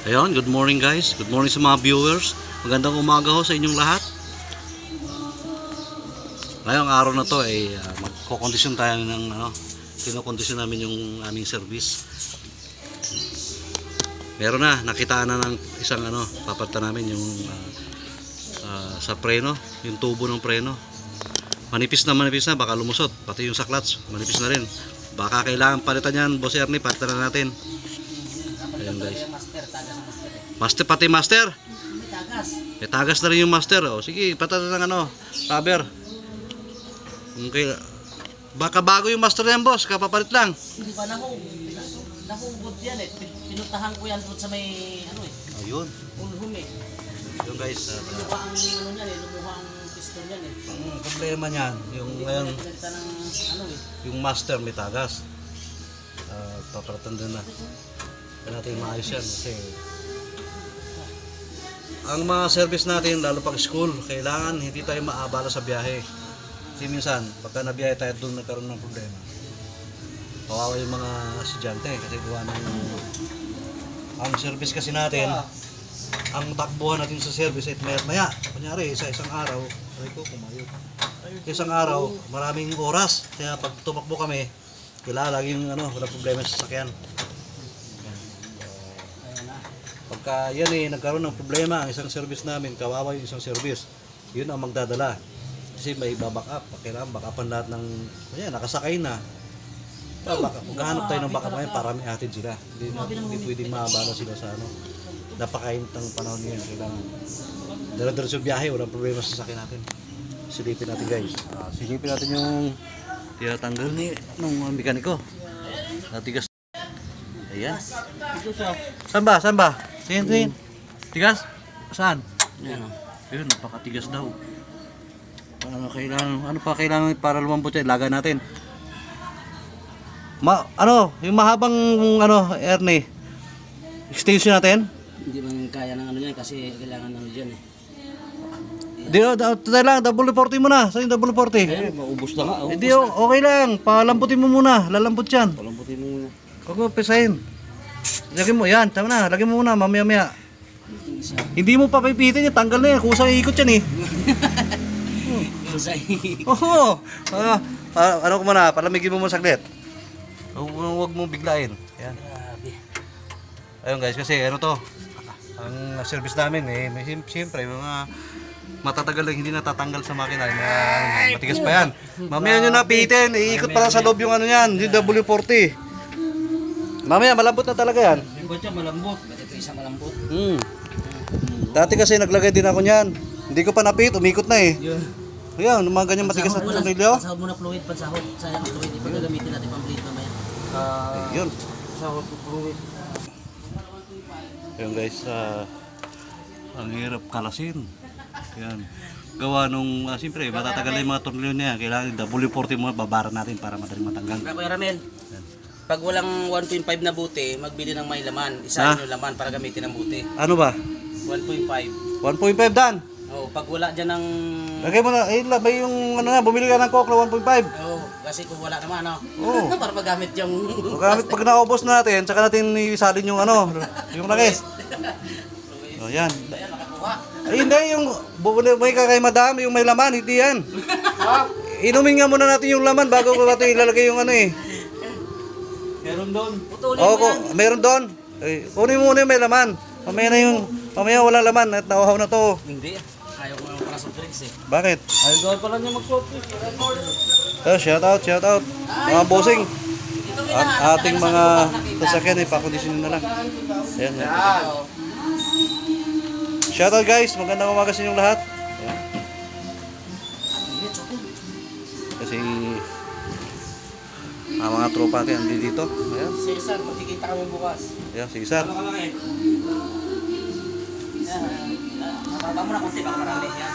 Ayun, good morning guys. Good morning sa mga viewers. Magandang umaga ho sa inyong lahat. Ngayong araw na to ay magkokondisyon tayo ng kinokondisyon namin yung aming service. Meron na, nakitaan na ng isang papalitan namin yung sa preno, yung tubo ng preno. Manipis na, baka lumusot. Pati yung sa clutch, manipis na rin. Baka kailangan palitan yan, Boss Ernie, palitan na natin. Ayan guys. Master, pati master. May tagas na rin yung master. O, sige, palitan ng rubber. Okay. Baka bago yung master yan, boss. Kapapalit lang. Hindi pa nahugod yan eh. Pinutahan ko yan sa may Ayun. ulhum eh. Yung guys. Lumuha ang niyan eh. Lumuha ang piston yan eh. Ang problema niyan, yung ngayon, yung master may tagas. Papalitan din na. Kaya natin maayos yan kasi ang mga service natin, lalo pag school, kailangan hindi tayo maabala sa biyahe. Kasi minsan, pagka nabiyahe tayo doon nagkaroon ng problema, kawawa yung mga estudyante kasi gawa ng ang service kasi natin, ang takbuhan natin sa service ay maya. Kunyari, isang araw, isang araw, maraming oras. Kaya pag tumakbo kami, kailangan laging wala problema sa sasakyan. Pagka yan nagkaroon ng problema ang isang service namin, kawawa yung isang service, yun ang magdadala. Kasi may baback up, kailangan back upan lahat ng, nakasakay na. Maghahanap tayo ng back up ngayon para may atid sila. Hindi pwedeng maabala sila sa napakainit ng panahon ngayon. Kailangan dala-diretso biyahe, walang problema sa sasakyan natin. Silipin natin guys. Silipin natin yung tinatanggal ng mekaniko. Natigas. Ayan. Saan ba? Tingin. Tigas? Saan? Yan o. Ayun, napakatigas daw. Ano pa kailangan para lumambot yan? Laga natin. Yung mahabang Ernie, extension natin? Hindi man kaya ng yan kasi kailangan dyan eh. Tayo lang, W40 muna. Saan yung W40? Maubos na nga. Hindi, okay lang. Palambutin mo muna. Lalambot yan. Palambutin mo muna. Huwag mo pesahin. Lagyan mo, yan. Tama na. Lagyan mo muna, mamaya-maya. Hindi mo pa pipitin yan. Tanggal na yan. Kusang ikot yan eh. Oo. Ano ko muna, palamigin mo muna saglit. Huwag mo biglain. Yan. Ayun guys, kasi ang service namin siyempre mga matatagal lang hindi natatanggal sa makina. Matigas pa yan. Mamaya nyo napitin, iikot pa lang sa loob yung yan, yung W40. Mamaya malambot na talaga yan. Yung batya malambot. Ito isang malambot. Dati kasi naglagay din ako niyan. Hindi ko pa napit, umikot na eh. Ayan, mga ganyan matigas na tornilyo. Pansahod muna fluid, pansahod. Sayang ang fluid, ipagagamitin natin pang bleed mamaya. Yun. Pansahod fluid. Ayun guys, ang hirap kalasin. Yan. Gawa nung, siyempre, matatagal na yung mga tornilyo niya. Kailangan W40 mo, babara natin para madaling matanggal. Kuya Ramel, pag walang 1.5 na buti, magbili ng may laman. Isahin yung laman para gamitin ang buti. Ano ba? 1.5. 1.5 dan? Oo, pag wala dyan ng... Lagay mo na, labay yung bumili ka ng coke na 1.5. Oo, kasi kung wala naman, Oo. para magamit yung... Magamit pag naubos natin, tsaka natin isalin yung yung langis. O, yan. Ayan, nakakuha. Ay, hindi, yung may kakay madam, yung may laman, hindi yan. Inumin nga muna natin yung laman bago natin ilalagay yung Meron doon. Putulin Oo, mo yan. meron doon. Kunin mo muna yung may laman. Mamaya wala laman at nauhaw na to. Hindi. Ayaw ko ng para soft drinks eh. Bakit? Ayaw pala niya mag-soft drinks. Shout out. Mga bossing. Ating mga sasakyan ay pakondisyonin na lang. Ayan. Shout out guys. Magandang umaga sa inyong lahat. Ayan. Kasi ang mga tropa natin andito dito. Ayan. Cesar, magkikita kami bukas. Ayan, si Isar. Ano ka lang eh. Nakapa mo na konti, baka marami yan.